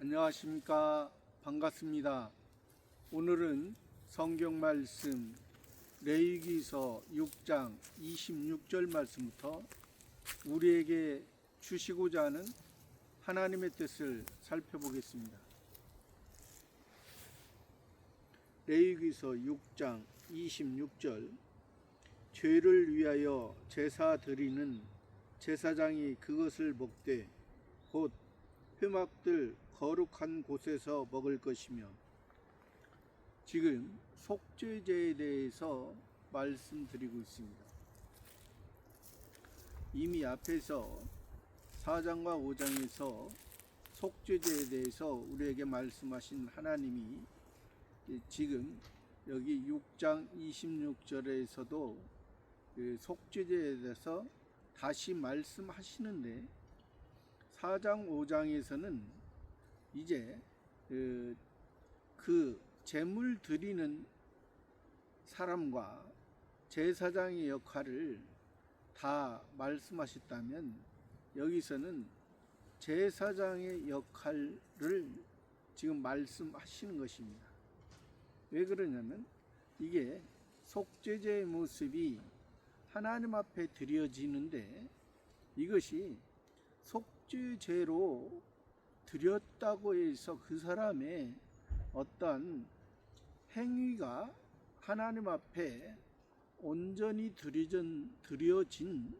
안녕하십니까. 반갑습니다. 오늘은 성경 말씀 레위기서 6장 26절 말씀부터 우리에게 주시고자 하는 하나님의 뜻을 살펴보겠습니다. 레위기서 6장 26절 죄를 위하여 제사 드리는 제사장이 그것을 먹되 곧 회막들 거룩한 곳에서 먹을 것이며, 지금 속죄제에 대해서 말씀드리고 있습니다. 이미 앞에서 4장과 5장에서 속죄제에 대해서 우리에게 말씀하신 하나님이 지금 여기 6장 26절에서도 속죄제에 대해서 다시 말씀하시는데, 4장 5장에서는 이제 그 제물 드리는 사람과 제사장의 역할을 다 말씀하셨다면, 여기서는 제사장의 역할을 지금 말씀하시는 것입니다. 왜 그러냐면, 이게 속죄제의 모습이 하나님 앞에 드려지는데, 이것이 속죄제로 드렸다고 해서 그 사람의 어떤 행위가 하나님 앞에 온전히 드려진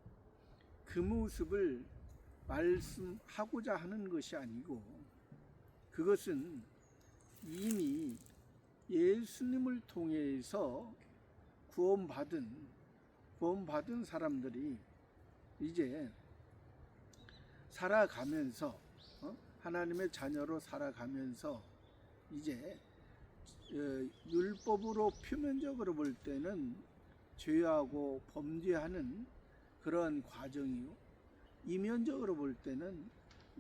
그 모습을 말씀하고자 하는 것이 아니고, 그것은 이미 예수님을 통해서 구원받은 사람들이 이제 살아가면서 하나님의 자녀로 살아가면서 이제 율법으로 표면적으로 볼 때는 죄하고 범죄하는 그런 과정이요, 이면적으로 볼 때는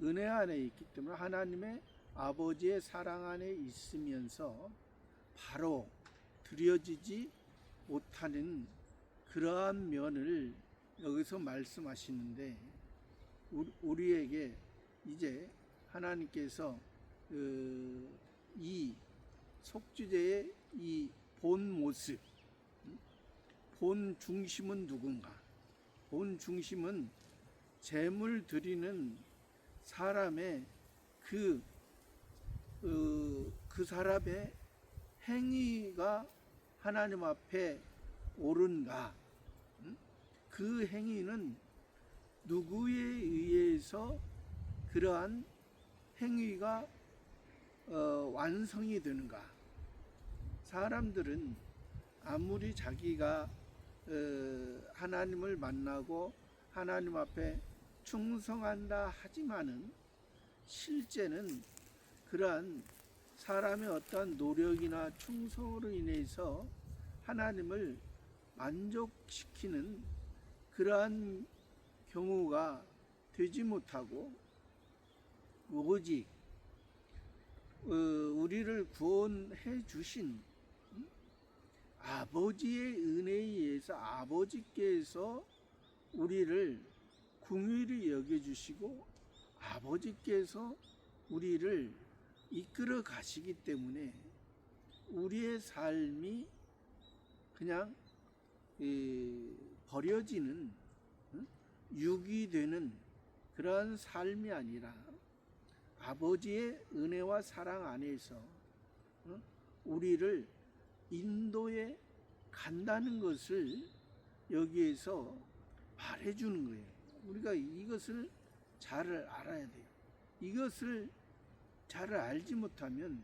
은혜 안에 있기 때문에 하나님의 아버지의 사랑 안에 있으면서 바로 드려지지 못하는 그러한 면을 여기서 말씀하시는데, 우리에게 이제 하나님께서 이 속죄제의 이 본 모습, 본 중심은 누군가? 본 중심은 제물 드리는 사람의 그 사람의 행위가 하나님 앞에 옳은가? 그 행위는 누구에 의해서 그러한 행위가 완성이 되는가? 사람들은 아무리 자기가 하나님을 만나고 하나님 앞에 충성한다 하지만은, 실제는 그러한 사람의 어떠한 노력이나 충성으로 인해서 하나님을 만족시키는 그러한 경우가 되지 못하고, 오직 우리를 구원해 주신 아버지의 은혜에 의해서 아버지께서 우리를 긍휼히 여겨주시고 아버지께서 우리를 이끌어 가시기 때문에 우리의 삶이 그냥 버려지는, 유기되는 그러한 삶이 아니라 아버지의 은혜와 사랑 안에서 우리를 인도해 간다는 것을 여기에서 말해주는 거예요. 우리가 이것을 잘 알아야 돼요. 이것을 잘 알지 못하면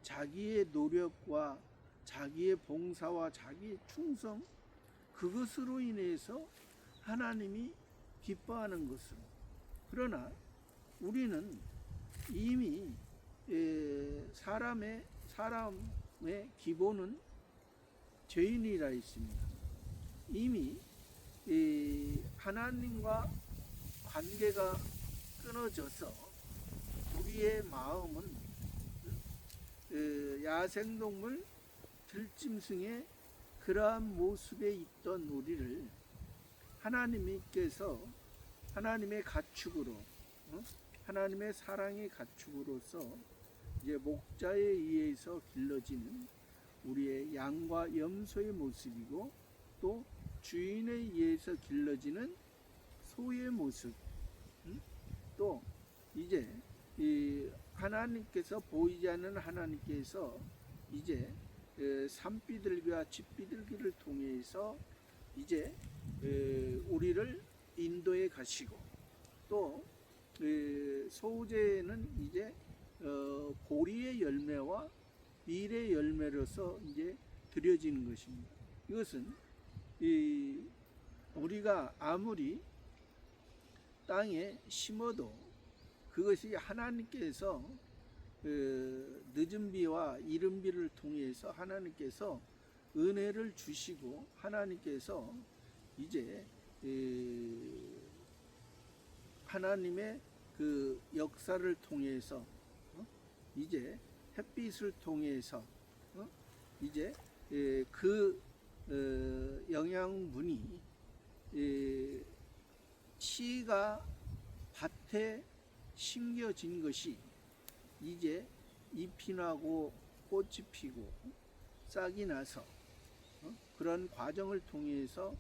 자기의 노력과 자기의 봉사와 자기의 충성, 그것으로 인해서 하나님이 기뻐하는 것으로. 그러나 우리는 이미 사람의 기본은 죄인이라 있습니다. 이미 하나님과 관계가 끊어져서 우리의 마음은 야생동물 들짐승의 그러한 모습에 있던 우리를 하나님께서 하나님의 가축으로 하나님의 사랑의 가축으로서 이제 목자에 의해서 길러지는 우리의 양과 염소의 모습이고, 또 주인에 의해서 길러지는 소의 모습, 또 이제 이 하나님께서 보이지 않는 하나님께서 이제 산비둘기와 쥐비둘기를 통해서 이제 우리를 인도해 가시고, 또 소제는 이제 보리의 열매와 밀의 열매로서 이제 드려지는 것입니다. 이것은 우리가 아무리 땅에 심어도 그것이 하나님께서 늦은 비와 이른 비를 통해서 하나님께서 은혜를 주시고, 하나님께서 이제 하나님의 그 역사를 통해서 이제 햇빛을 통해서 이제 그 영양분이 씨가 밭에 심겨진 것이 이제 잎이 나고 꽃이 피고 싹이 나서 그런 과정을 통해서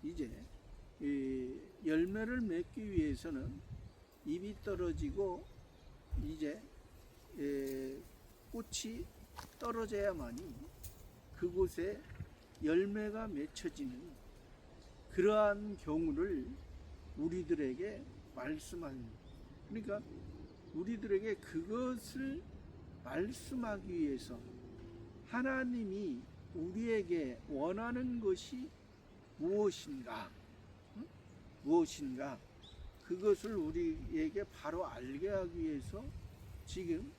이제 열매를 맺기 위해서는 잎이 떨어지고 이제 꽃이 떨어져야만이 그곳에 열매가 맺혀지는 그러한 경우를 우리들에게 말씀합니다. 그러니까 우리들에게 그것을 말씀하기 위해서 하나님이 우리에게 원하는 것이 무엇인가, 무엇인가, 그것을 우리에게 바로 알게 하기 위해서 지금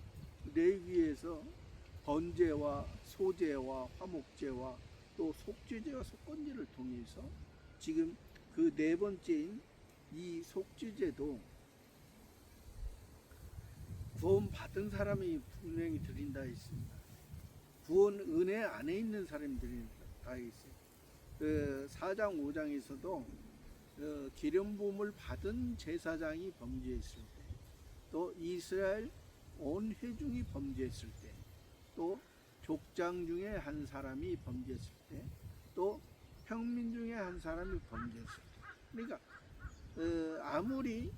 레위기에서 번제와 소제와 화목제와 또 속죄제와 속건제를 통해서 지금 그 네 번째인 이 속죄제도 구원 받은 사람이 분명히 드린다 했습니다. 구원 은혜 안에 있는 사람이 드린다 했어요. 4장 5장에서도 기름 부음을 받은 제사장이 범죄했을 때, 또 이스라엘 온 회중이 범죄했을 때, 또 족장 중에 한 사람이 범죄했을 때, 또 평민 중에 한 사람이 범죄했을 때, 그러니까 아무리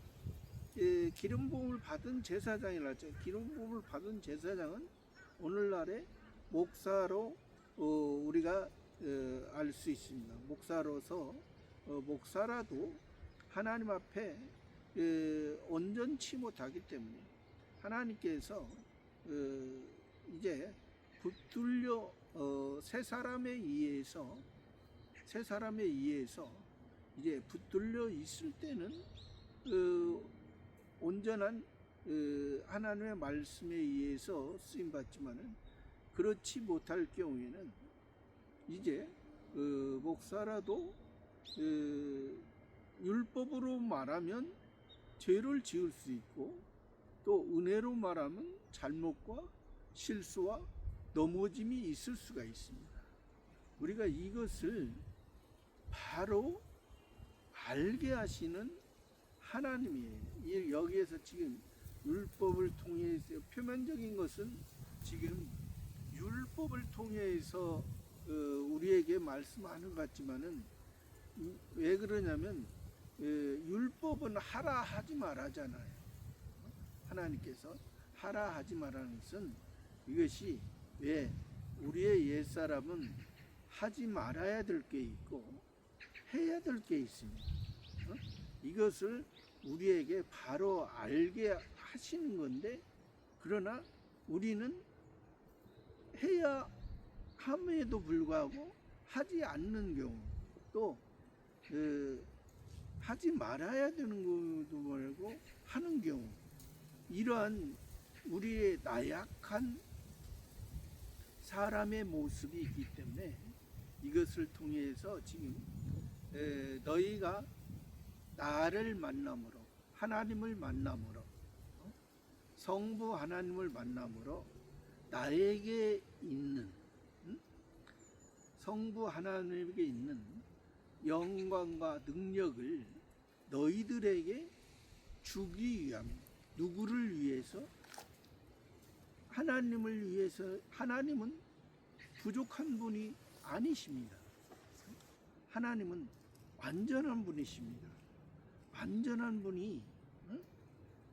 기름 부음을 받은 제사장이라죠. 기름 부음을 받은 제사장은 오늘날의 목사로 우리가 알 수 있습니다. 목사로서 목사라도 하나님 앞에 온전치 못하기 때문에 하나님께서 이제 붙들려 세 사람에 의해서 이제 붙들려 있을 때는 온전한 하나님의 말씀에 의해서 쓰임 받지만은 그렇지 못할 경우에는 이제 목사라도 율법으로 말하면 죄를 지을 수 있고, 또 은혜로 말하면 잘못과 실수와 넘어짐이 있을 수가 있습니다. 우리가 이것을 바로 알게 하시는 하나님이에요. 여기에서 지금 율법을 통해서 표면적인 것은 지금 율법을 통해서 우리에게 말씀하는 것 같지만은 왜 그러냐면 율법은 하라 하지 말아잖아요. 하나님께서 하라 하지 말라는 것은 이것이 왜 우리의 옛사람은 하지 말아야 될 게 있고 해야 될 게 있습니다. 이것을 우리에게 바로 알게 하시는 건데, 그러나 우리는 해야 함에도 불구하고 하지 않는 경우, 또 하지 말아야 되는 것도 말고 하는 경우, 이러한 우리의 나약한 사람의 모습이 있기 때문에 이것을 통해서 지금 너희가 나를 만남으로, 하나님을 만남으로, 성부 하나님을 만남으로 나에게 있는 성부 하나님에게 있는 영광과 능력을 너희들에게 주기 위함, 누구를 위해서? 하나님을 위해서. 하나님은 부족한 분이 아니십니다. 하나님은 완전한 분이십니다. 완전한 분이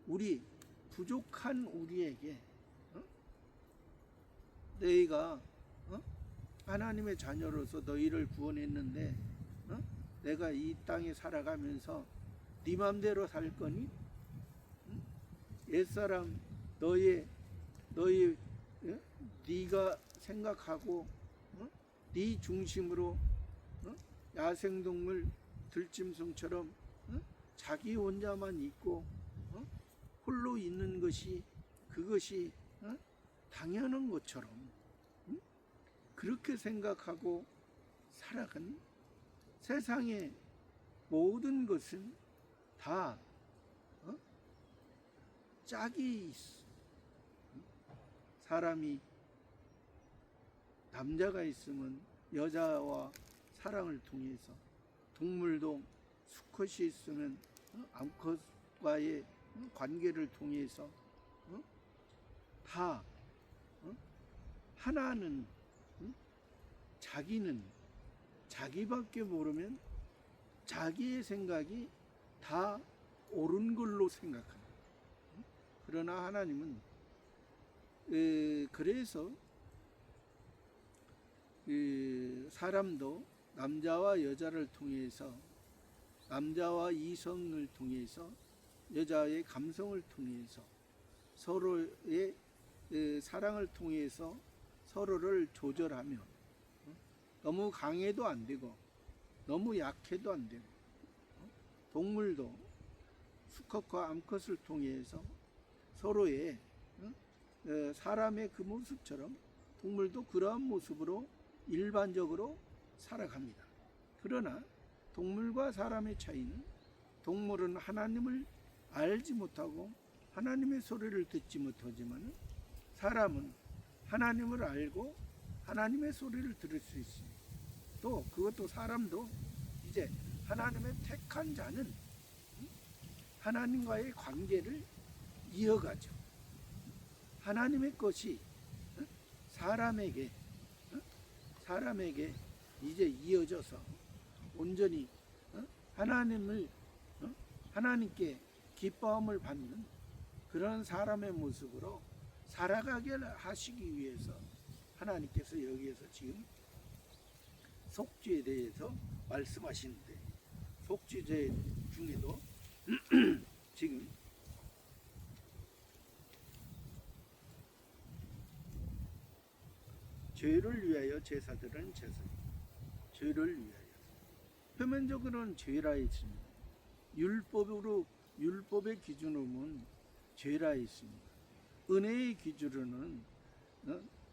우리 부족한 우리에게 너희가 하나님의 자녀로서 너희를 구원했는데 내가 이 땅에 살아가면서 네 맘대로 살 거니? 옛사람 너희 네가 생각하고 네 중심으로 야생동물 들짐승처럼 자기 혼자만 있고 홀로 있는 것이 그것이 당연한 것처럼 그렇게 생각하고 살아간 세상의 모든 것은 다 짝이 있어. 사람이 남자가 있으면 여자와 사랑을 통해서, 동물도 수컷이 있으면 암컷과의 관계를 통해서 다 하나는 자기는 자기밖에 모르면 자기의 생각이 다 옳은 걸로 생각합니다. 그러나 하나님은 그래서 사람도 남자와 여자를 통해서, 남자와 이성을 통해서, 여자의 감성을 통해서, 서로의 사랑을 통해서 서로를 조절하며 너무 강해도 안 되고 너무 약해도 안 되고, 동물도 수컷과 암컷을 통해서 서로의 사람의 그 모습처럼 동물도 그러한 모습으로 일반적으로 살아갑니다. 그러나 동물과 사람의 차이는, 동물은 하나님을 알지 못하고 하나님의 소리를 듣지 못하지만 사람은 하나님을 알고 하나님의 소리를 들을 수 있습니다. 또 그것도 사람도 이제 하나님의 택한 자는 하나님과의 관계를 이어가죠. 하나님의 것이 사람에게 이제 이어져서 온전히 하나님께 기뻐함을 받는 그런 사람의 모습으로 살아가게 하시기 위해서 하나님께서 여기에서 지금 속죄에 대해서 말씀하시는데, 속죄제 중에도 지금 죄를 위하여 제사드리는 제사, 죄를 위하여. 표면적으로는 죄라 있습니다. 율법의 기준으로는 죄라 있습니다. 은혜의 기준으로는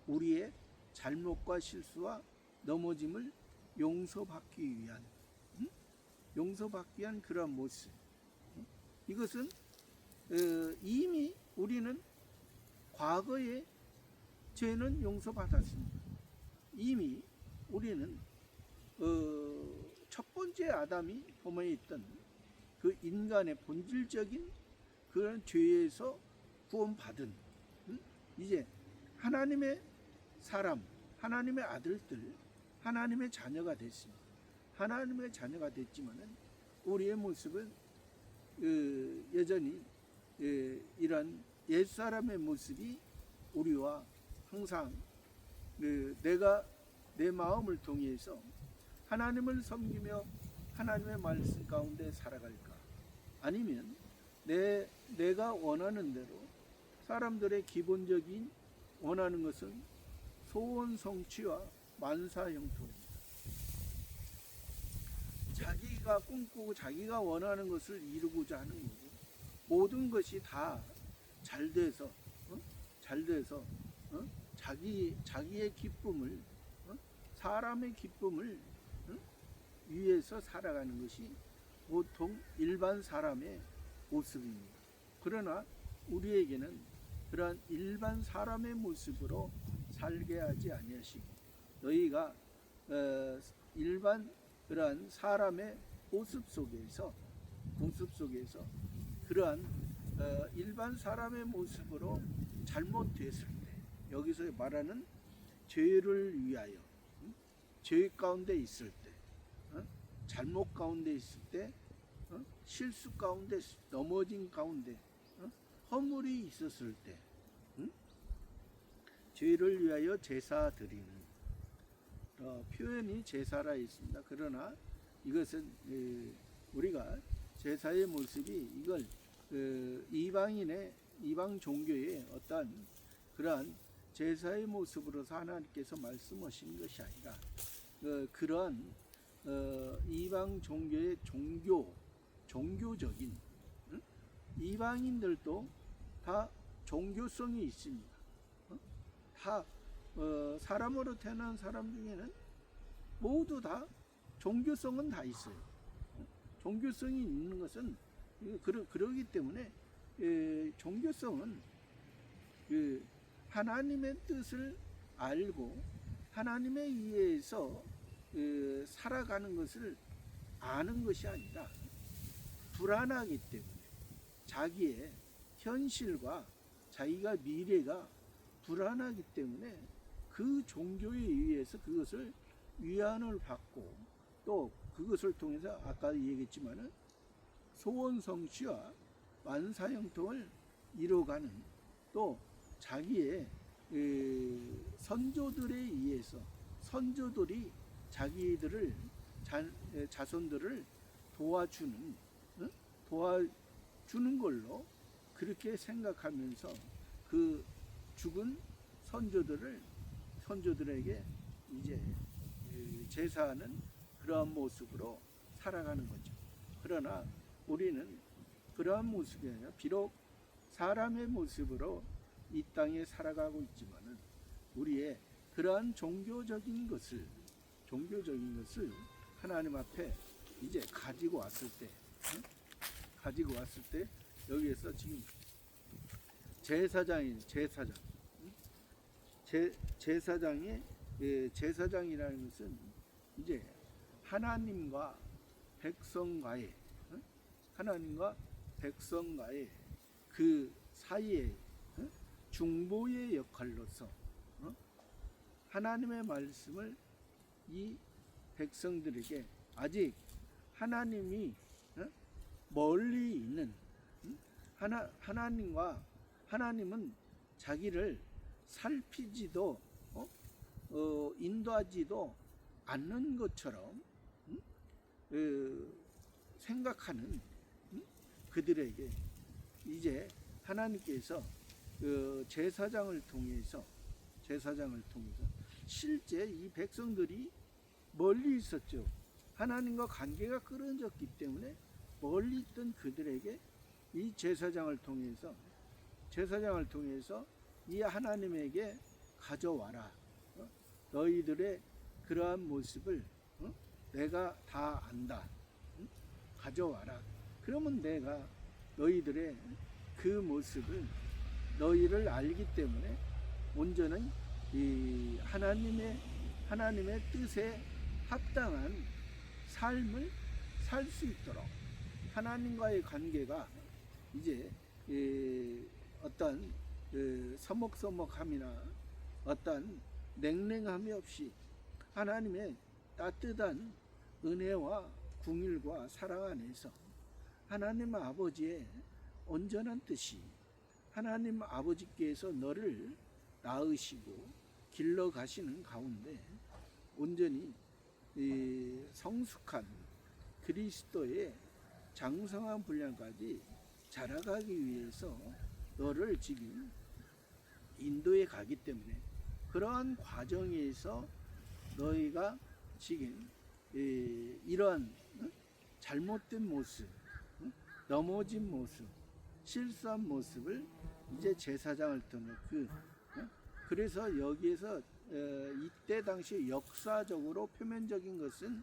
우리의 잘못과 실수와 넘어짐을 용서받기 위한 그런 모습. 이것은 이미 우리는 과거에 죄는 용서받았습니다. 이미 우리는 첫 번째 아담이 범하에 있던 그 인간의 본질적인 그런 죄에서 구원받은 이제 하나님의 사람, 하나님의 아들들, 하나님의 자녀가 됐습니다. 하나님의 자녀가 됐지만은 우리의 모습은 여전히 이런 옛사람의 모습이 우리와 항상 내가 내 마음을 통해서 하나님을 섬기며 하나님의 말씀 가운데 살아갈까? 아니면 내가 원하는 대로, 사람들의 기본적인 원하는 것은 소원 성취와 만사형통입니다. 자기가 꿈꾸고 자기가 원하는 것을 이루고자 하는 거고, 모든 것이 다 잘 돼서 자기의 기쁨을, 사람의 기쁨을 위해서 살아가는 것이 보통 일반 사람의 모습입니다. 그러나 우리에게는 그러한 일반 사람의 모습으로 살게 하지 아니하시고, 너희가 일반 그러한 사람의 모습 속에서 그러한 일반 사람의 모습으로 잘못됐을 때, 여기서 말하는 죄를 위하여, 죄 가운데 있을 때, 잘못 가운데 있을 때, 실수 가운데, 넘어진 가운데, 허물이 있었을 때, 죄를 위하여 제사 드리는 표현이 제사라 있습니다. 그러나 이것은 우리가 제사의 모습이 이걸 이방 종교의 어떠한 그러한 제사의 모습으로서 하나님께서 말씀하신 것이 아니라 그러한 이방 종교의 종교적인 이방인들도 다 종교성이 있습니다. 다 사람으로 태어난 사람 중에는 모두 다 종교성은 다 있어요. 종교성이 있는 것은 그러기 때문에 종교성은 하나님의 뜻을 알고 하나님에 의해서 살아가는 것을 아는 것이 아니라 불안하기 때문에 자기의 현실과 자기가 미래가 불안하기 때문에 그 종교에 의해서 그것을 위안을 받고 또 그것을 통해서 아까 얘기했지만은 소원성취와 만사형통을 이뤄가는 또 자기의 선조들에 의해서 선조들이 자기들을 자손들을 도와주는 걸로 그렇게 생각하면서 그 죽은 선조들에게 이제 제사하는 그러한 모습으로 살아가는 거죠. 그러나 우리는 그러한 모습이 아니라 비록 사람의 모습으로 이 땅에 살아가고 있지만은 우리의 그러한 종교적인 것을 하나님 앞에 이제 가지고 왔을 때 여기에서 지금 제사장이라는 것은 이제 하나님과 백성과의 그 사이에 중보의 역할로서 하나님의 말씀을 이 백성들에게 아직 하나님이 멀리 있는 하나님은 자기를 살피지도 인도하지도 않는 것처럼 생각하는 그들에게 이제 하나님께서 제사장을 통해서 실제 이 백성들이 멀리 있었죠. 하나님과 관계가 끊어졌기 때문에 멀리 있던 그들에게 이 제사장을 통해서 이 하나님에게 가져와라. 너희들의 그러한 모습을 내가 다 안다. 가져와라. 그러면 내가 너희들의 그 모습을 너희를 알기 때문에 온전한 이 하나님의 뜻에 합당한 삶을 살 수 있도록 하나님과의 관계가 이제 어떤 서먹서먹함이나 어떤 냉랭함이 없이 하나님의 따뜻한 은혜와 궁일과 사랑 안에서 하나님 아버지의 온전한 뜻이 하나님 아버지께서 너를 낳으시고 길러 가시는 가운데 온전히 성숙한 그리스도의 장성한 분량까지 자라가기 위해서 너를 지금 인도에 가기 때문에 그러한 과정에서 너희가 지금 이러한 잘못된 모습, 넘어진 모습, 실수한 모습을 이제 제사장을 통해 그래서 여기에서 이때 당시 역사적으로 표면적인 것은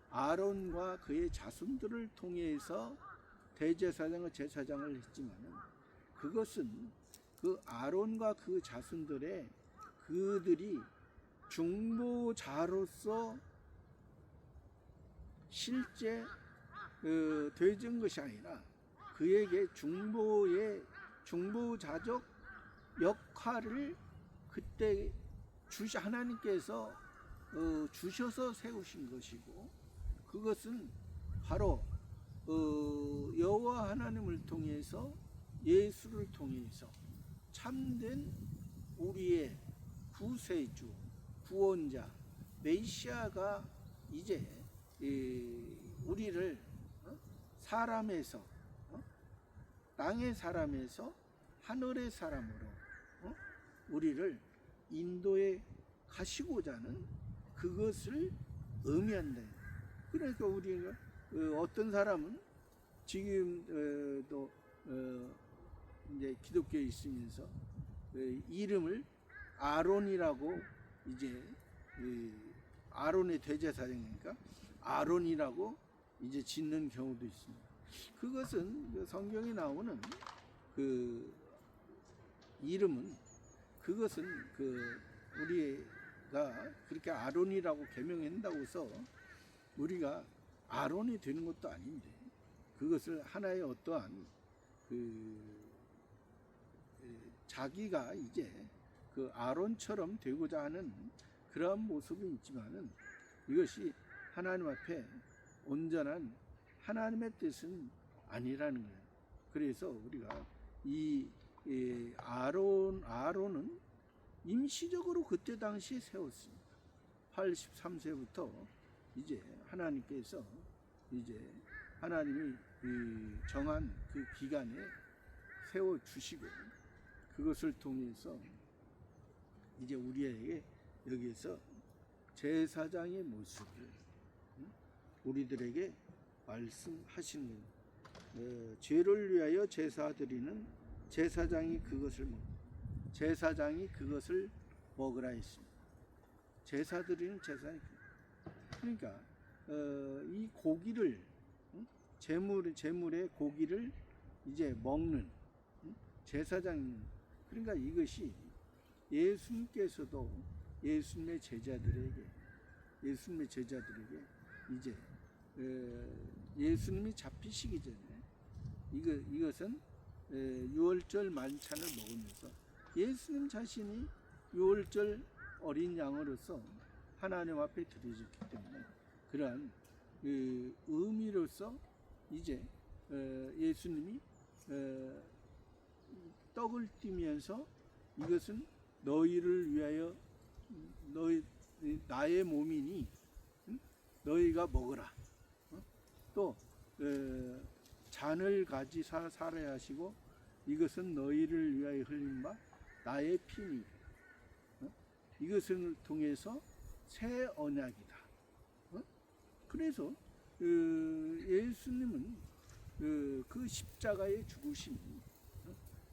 아론과 그의 자손들을 통해서 대제사장과 제사장을 했지만은 그것은 그 아론과 그 자손들의 그들이 중보자로서 실제 되진 것이 아니라 그에게 중보자적 역할을 그때 하나님께서 주셔서 세우신 것이고, 그것은 바로 여호와 하나님을 통해서, 예수를 통해서 참된 우리의 구세주, 구원자, 메시아가 이제 우리를 사람에서, 땅의 사람에서 하늘의 사람으로 우리를 인도에 가시고자 하는 그것을 의미한다. 그러니까 우리가 어떤 사람은 지금 또 이제 기독교에 있으면서 이름을 아론이라고, 이제 아론의 대제사장이니까 아론이라고 이제 짓는 경우도 있습니다. 그것은 성경에 나오는 그 이름은, 그것은 우리가 그렇게 아론이라고 개명한다고 해서 우리가 아론이 되는 것도 아닌데, 그것을 하나의 어떠한 자기가 이제 그 아론처럼 되고자 하는 그러한 모습은 있지만은, 이것이 하나님 앞에 온전한 하나님의 뜻은 아니라는 거예요. 그래서 우리가 이 아론은 임시적으로 그때 당시에 세웠습니다. 83세부터 이제 하나님께서 이제 하나님이 정한 그 기간에 세워주시고, 그것을 통해서 이제 우리에게 여기에서 제사장의 모습을 우리들에게 말씀하시는 거예요. 죄를 위하여 제사드리는 제사장이 그것을 먹으라 했습니다. 제사드리는 제사장이, 그러니까 이 고기를, 제물의 고기를 이제 먹는 제사장. 그러니까 이것이 예수님께서도 예수님의 제자들에게 이제 예수님이 잡히시기 전에 이것은 유월절 만찬을 먹으면서 예수님 자신이 유월절 어린 양으로서 하나님 앞에 드려졌기 때문에, 그러한 의미로서 이제 예수님이 떡을 띠면서 이것은 너희를 위하여, 나의 몸이니 너희가 먹으라. 또 잔을 가지 살아야 하시고, 이것은 너희를 위하여 흘린 바 나의 피니, 이것을 통해서 새 언약이다. 그래서 예수님은 그 십자가의 죽으심이,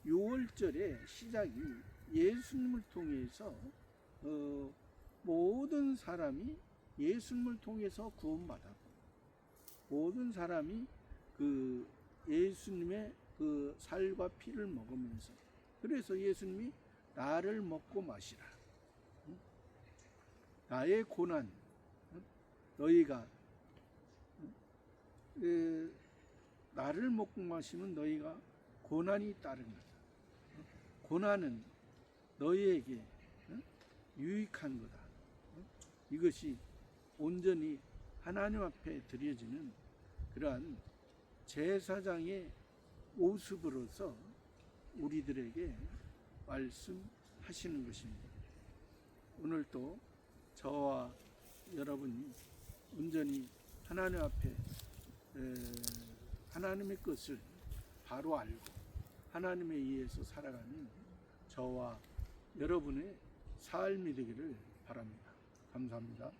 유월절의 시작이 예수님을 통해서 모든 사람이 예수님을 통해서 구원받았고, 모든 사람이 그 예수님의 그 살과 피를 먹으면서, 그래서 예수님이 나를 먹고 마시라, 나의 고난, 너희가 나를 먹고 마시면 너희가 고난이 따른다. 고난은 너희에게 유익한 거다. 이것이 온전히 하나님 앞에 드려지는 그러한 제사장의 모습으로서 우리들에게 말씀하시는 것입니다. 오늘도 저와 여러분이 온전히 하나님 앞에 하나님의 것을 바로 알고 하나님에 의해서 살아가는 저와 여러분의 삶이 되기를 바랍니다. 감사합니다.